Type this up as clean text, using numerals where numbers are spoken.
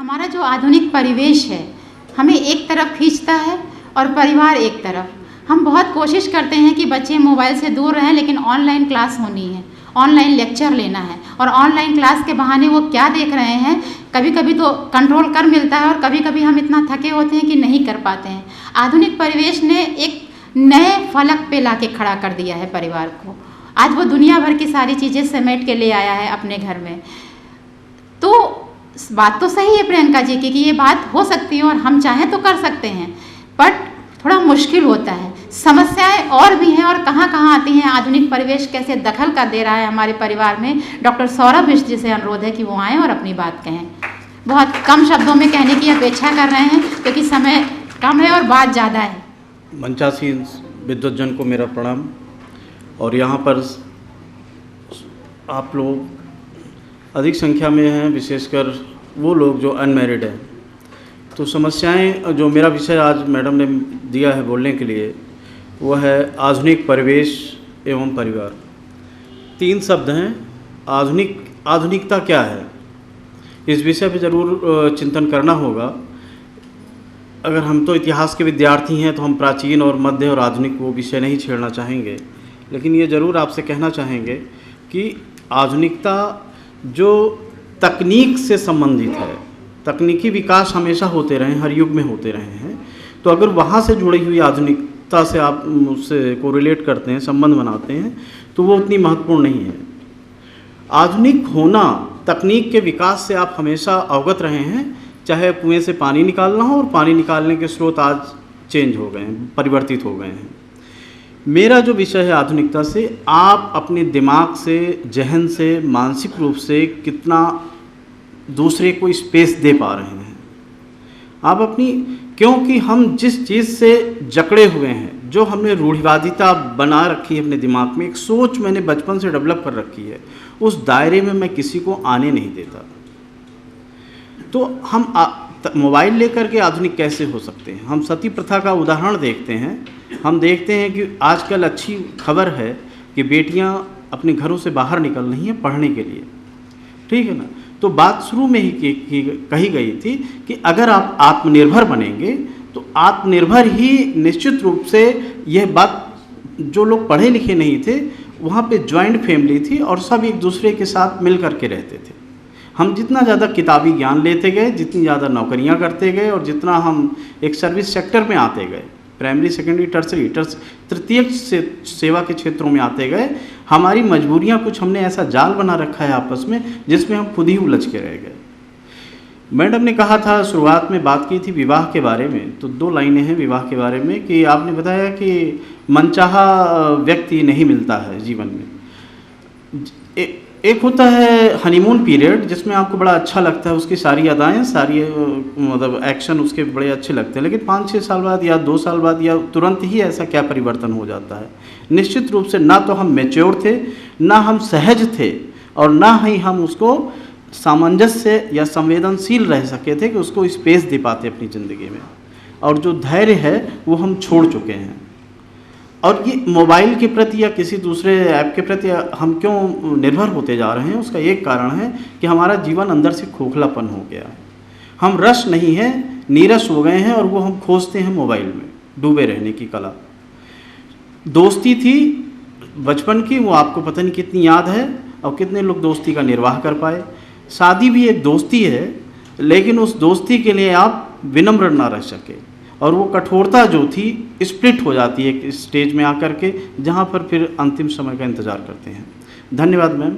हमारा जो आधुनिक परिवेश है हमें एक तरफ खींचता है और परिवार एक तरफ। हम बहुत कोशिश करते हैं कि बच्चे मोबाइल से दूर रहें, लेकिन ऑनलाइन क्लास होनी है, ऑनलाइन लेक्चर लेना है, और ऑनलाइन क्लास के बहाने वो क्या देख रहे हैं कभी कभी तो कंट्रोल कर मिलता है और कभी कभी हम इतना थके होते हैं कि नहीं कर पाते हैं। आधुनिक परिवेश ने एक नए फलक पे लाके खड़ा कर दिया है परिवार को। आज वो दुनिया भर की सारी चीज़ें समेट के ले आया है अपने घर में। तो बात तो सही है प्रियंका जी की कि ये बात हो सकती है और हम चाहें तो कर सकते हैं, बट थोड़ा मुश्किल होता है। समस्याएं और भी हैं और कहाँ कहाँ आती हैं, आधुनिक परिवेश कैसे दखल कर दे रहा है हमारे परिवार में। डॉक्टर सौरभ मिश्र जी से अनुरोध है कि वो आएँ और अपनी बात कहें। बहुत कम शब्दों में कहने की अपेक्षा कर रहे हैं क्योंकि समय कम है और बात ज़्यादा है। मंचासीन विद्वतजन को मेरा प्रणाम। और यहाँ पर आप लोग अधिक संख्या में हैं, विशेषकर वो लोग जो अनमैरिड हैं। तो समस्याएं जो मेरा विषय आज मैडम ने दिया है बोलने के लिए वो है आधुनिक परिवेश एवं परिवार। 3 शब्द हैं। आधुनिकता क्या है, इस विषय पे ज़रूर चिंतन करना होगा। अगर हम तो इतिहास के विद्यार्थी हैं तो हम प्राचीन और मध्य और आधुनिक वो विषय नहीं छेड़ना चाहेंगे, लेकिन ये ज़रूर आपसे कहना चाहेंगे कि आधुनिकता जो तकनीक से संबंधित है, तकनीकी विकास हमेशा होते रहे, हर युग में होते रहे हैं। तो अगर वहाँ से जुड़ी हुई आधुनिकता से आप उससे कोरिलेट करते हैं, संबंध बनाते हैं, तो वो उतनी महत्वपूर्ण नहीं है। आधुनिक होना, तकनीक के विकास से आप हमेशा अवगत रहे हैं, चाहे कुएं से पानी निकालना हो, और पानी निकालने के स्रोत आज चेंज हो गए हैं, परिवर्तित हो गए हैं। मेरा जो विषय है आधुनिकता से, आप अपने दिमाग से, जहन से, मानसिक रूप से कितना दूसरे को स्पेस दे पा रहे हैं आप अपनी। क्योंकि हम जिस चीज़ से जकड़े हुए हैं, जो हमने रूढ़िवादिता बना रखी है अपने दिमाग में, एक सोच मैंने बचपन से डेवलप कर रखी है, उस दायरे में मैं किसी को आने नहीं देता। तो हम मोबाइल लेकर के आधुनिक कैसे हो सकते हैं? हम सती प्रथा का उदाहरण देखते हैं। हम देखते हैं कि आजकल अच्छी खबर है कि बेटियां अपने घरों से बाहर निकल रही हैं पढ़ने के लिए, ठीक है ना। तो बात शुरू में ही कही गई थी कि अगर आप आत्मनिर्भर बनेंगे तो आत्मनिर्भर ही निश्चित रूप से, यह बात जो लोग पढ़े लिखे नहीं थे, वहाँ पे जॉइंट फैमिली थी और सब एक दूसरे के साथ मिल करके रहते थे। हम जितना ज़्यादा किताबी ज्ञान लेते गए, जितनी ज़्यादा नौकरियां करते गए और जितना हम एक सर्विस सेक्टर में आते गए, प्राइमरी, सेकेंडरी, टर्सरी, तृतीयक सेवा के क्षेत्रों में आते गए, हमारी मजबूरियां कुछ हमने ऐसा जाल बना रखा है आपस में जिसमें हम खुद ही उलझ के रह गए। मैडम ने कहा था, शुरुआत में बात की थी विवाह के बारे में, तो 2 लाइनें हैं विवाह के बारे में कि आपने बताया कि मनचाहा व्यक्ति नहीं मिलता है जीवन में। एक होता है हनीमून पीरियड, जिसमें आपको बड़ा अच्छा लगता है, उसकी सारी अदाएँ, सारी मतलब एक्शन उसके बड़े अच्छे लगते हैं, लेकिन 5-6 साल बाद या 2 साल बाद या तुरंत ही ऐसा क्या परिवर्तन हो जाता है। निश्चित रूप से ना तो हम मैच्योर थे, ना हम सहज थे, और ना ही हम उसको सामंजस्य या संवेदनशील रह सके थे कि उसको स्पेस दे पाते अपनी ज़िंदगी में। और जो धैर्य है वो हम छोड़ चुके हैं। और ये मोबाइल के प्रति या किसी दूसरे ऐप के प्रति हम क्यों निर्भर होते जा रहे हैं, उसका एक कारण है कि हमारा जीवन अंदर से खोखलापन हो गया है। हम रस नहीं हैं, नीरस हो गए हैं, और वो हम खोजते हैं मोबाइल में डूबे रहने की कला। दोस्ती थी बचपन की, वो आपको पता नहीं कितनी याद है, और कितने लोग दोस्ती का निर्वाह कर पाए। शादी भी एक दोस्ती है, लेकिन उस दोस्ती के लिए आप विनम्र ना रह सके, और वो कठोरता जो थी स्प्लिट हो जाती है एक स्टेज में आकर के, जहाँ पर फिर अंतिम समय का इंतज़ार करते हैं। धन्यवाद मैम।